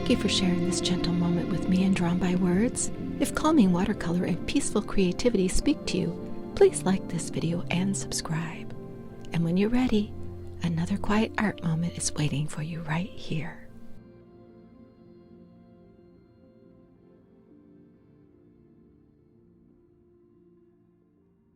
Thank you for sharing this gentle moment with me and Drawn by Words. If calming watercolor and peaceful creativity speak to you, please like this video and subscribe. And when you're ready, another quiet art moment is waiting for you right here.